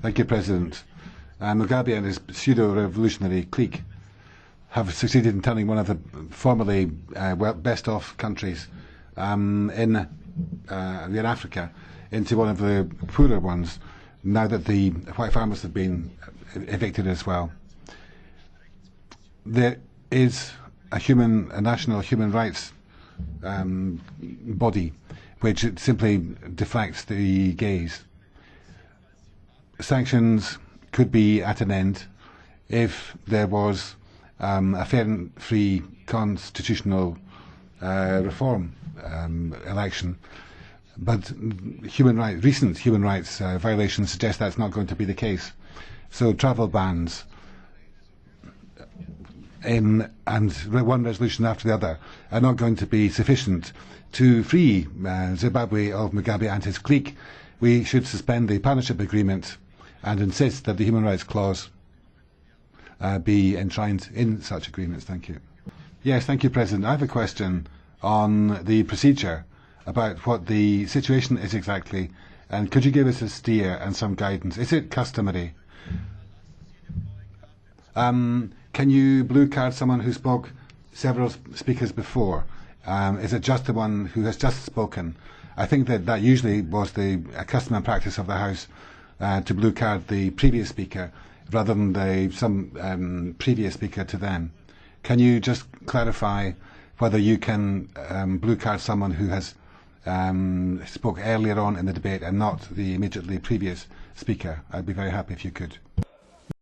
Thank you, President. Mugabe and his pseudo-revolutionary clique have succeeded in turning one of the formerly best-off countries in Africa into one of the poorer ones, now that the white farmers have been evicted as well. There is a national human rights body which simply deflects the gaze. Sanctions could be at an end if there was a fair and free constitutional reform election. But recent human rights violations suggest that's not going to be the case. So travel bans and one resolution after the other are not going to be sufficient to free Zimbabwe of Mugabe and his clique. We should suspend the partnership agreement and insist that the human rights clause be enshrined in such agreements. Thank you. Yes, thank you, President. I have a question on the procedure about what the situation is exactly, and could you give us a steer and some guidance? Is it customary? Can you blue card someone who spoke several speakers before? Is it just the one who has just spoken? I think that usually was the custom and practice of the House, to blue card the previous speaker rather than some previous speaker to them. Can you just clarify whether you can blue card someone who has spoke earlier on in the debate and not the immediately previous speaker? I'd be very happy if you could.